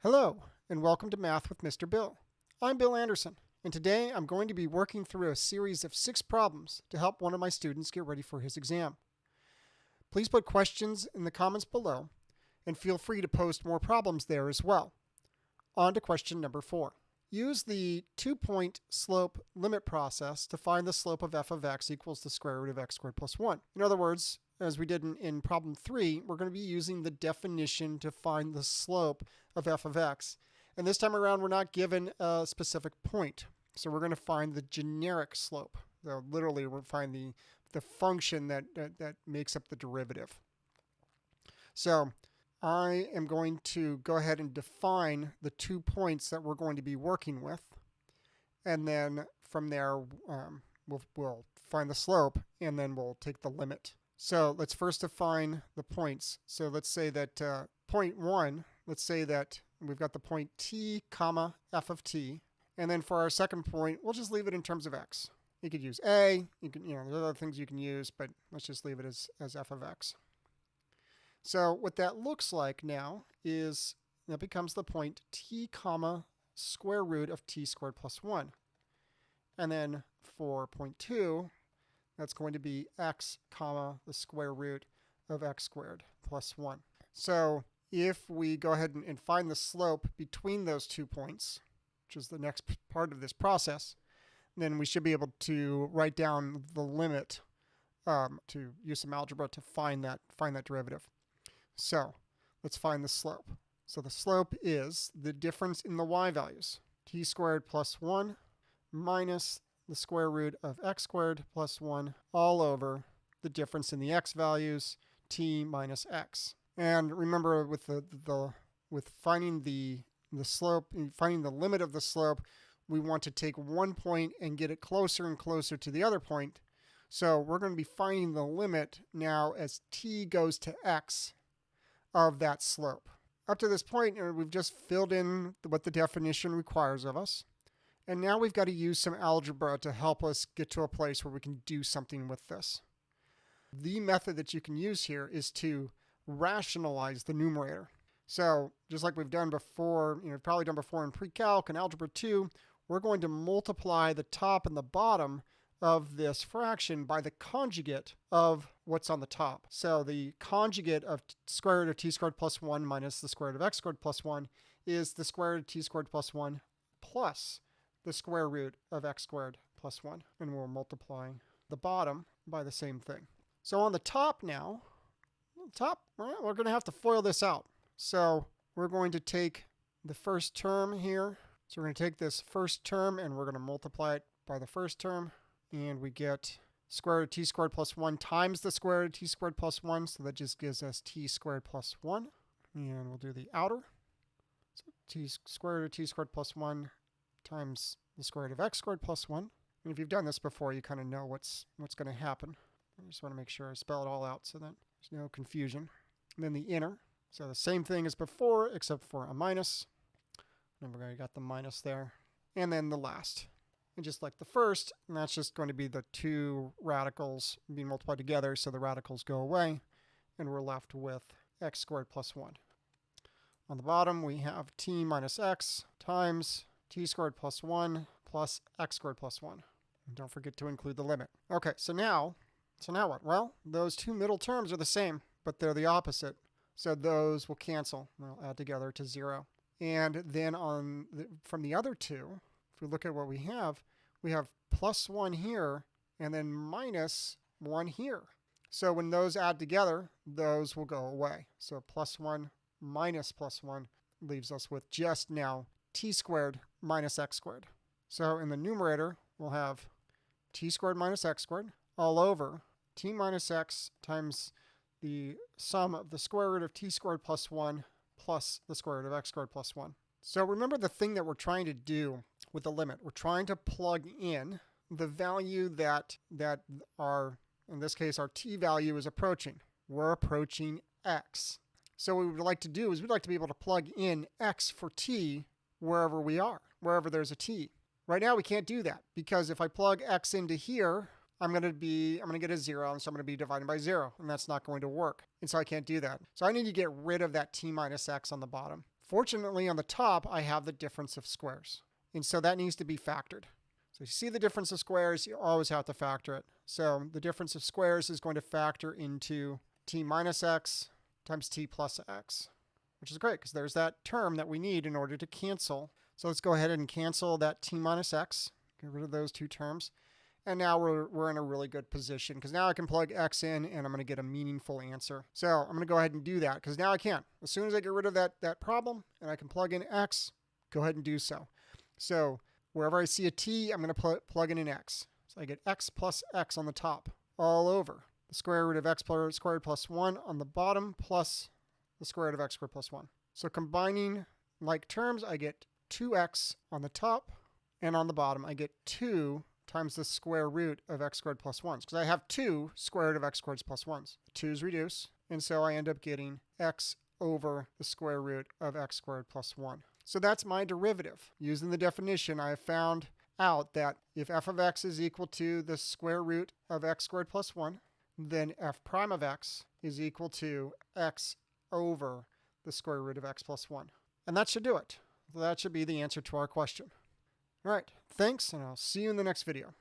Hello, and welcome to Math with Mr. Bill. I'm Bill Anderson, and today I'm going to be working through a series of 6 problems to help one of my students get ready for his exam. Please put questions in the comments below, and feel free to post more problems there as well. On to question number 4. Use the 2-point slope limit process to find the slope of f of x equals the square root of x squared plus 1. In other words, as we did in problem 3, we're going to be using the definition to find the slope of f of x. And this time around, we're not given a specific point. So we're going to find the generic slope. So literally, we'll find the function that makes up the derivative. So I am going to go ahead and define the 2 points that we're going to be working with. And then from there, we'll find the slope, and then we'll take the limit. So let's first define the points. So let's say that point 1, let's say that we've got the point t comma f of t. And then for our second point, we'll just leave it in terms of x. You could use a, there's other things you can use, but let's just leave it as f of x. So what that looks like now is that becomes the point t comma square root of t squared plus 1. And then for point 2, that's going to be x comma the square root of x squared plus 1. So if we go ahead and find the slope between those 2 points, which is the next part of this process, then we should be able to write down the limit to use some algebra to find that derivative. So let's find the slope. So the slope is the difference in the y values, t squared plus 1 minus the square root of x squared plus 1 all over the difference in the x values, t minus x. And remember, with finding the slope, finding the limit of the slope, we want to take one point and get it closer and closer to the other point. So we're going to be finding the limit now as t goes to x of that slope. Up to this point, we've just filled in what the definition requires of us. And now we've got to use some algebra to help us get to a place where we can do something with this. The method that you can use here is to rationalize the numerator. So just like we've done before, probably done before in pre-calc and algebra 2, we're going to multiply the top and the bottom of this fraction by the conjugate of what's on the top. So the conjugate of square root of t squared plus 1 minus the square root of x squared plus 1 is the square root of t squared plus 1 plus the square root of x squared plus 1. And we're multiplying the bottom by the same thing. So on the top now, we're going to have to FOIL this out. So we're going to take the first term here. So we're going to take this first term and we're going to multiply it by the first term. And we get square root of t squared plus 1 times the square root of t squared plus 1. So that just gives us t squared plus 1. And we'll do the outer. So square root of t squared plus 1 times the square root of x squared plus 1. And if you've done this before, you kind of know what's going to happen. I just want to make sure I spell it all out so that there's no confusion. And then the inner. So the same thing as before, except for a minus. Remember, I got the minus there. And then the last. And just like the first, and that's just going to be the 2 radicals being multiplied together, so the radicals go away, and we're left with x squared plus 1. On the bottom, we have t minus x times t squared plus 1 plus x squared plus 1. And don't forget to include the limit. Okay, so now what? Well, those 2 middle terms are the same, but they're the opposite. So those will cancel. They'll add together to 0. And then from the other 2, if we look at what we have plus 1 here and then minus 1 here. So when those add together, those will go away. So plus 1 minus plus 1 leaves us with just now t squared minus x squared. So in the numerator, we'll have t squared minus x squared all over t minus x times the sum of the square root of t squared plus 1 plus the square root of x squared plus 1. So remember the thing that we're trying to do with the limit. We're trying to plug in the value that in this case, our t value is approaching. We're approaching x. So what we would like to do is we'd like to be able to plug in x for t wherever we are, wherever there's a t. Right now we can't do that because if I plug x into here, I'm going to get a 0, and so I'm going to be dividing by 0, and that's not going to work. And so I can't do that. So I need to get rid of that t minus x on the bottom. Fortunately, on the top, I have the difference of squares. And so that needs to be factored. So you see the difference of squares, you always have to factor it. So the difference of squares is going to factor into t minus x times t plus x, which is great because there's that term that we need in order to cancel. So let's go ahead and cancel that t minus x, get rid of those two terms. And now we're in a really good position because now I can plug x in and I'm going to get a meaningful answer. So I'm going to go ahead and do that because now I can. As soon as I get rid of that problem and I can plug in x, go ahead and do so. So wherever I see a t, I'm going to plug in an x. So I get x plus x on the top all over. The square root of x squared plus 1 on the bottom plus the square root of x squared plus 1. So combining like terms, I get 2x on the top, and on the bottom I get 2 times the square root of x squared plus 1. Because I have 2 square root of x squared plus 1s. 2's reduce, and so I end up getting x over the square root of x squared plus 1. So that's my derivative. Using the definition, I have found out that if f of x is equal to the square root of x squared plus 1, then f prime of x is equal to x over the square root of x plus 1. And that should do it. That should be the answer to our question. All right, thanks, and I'll see you in the next video.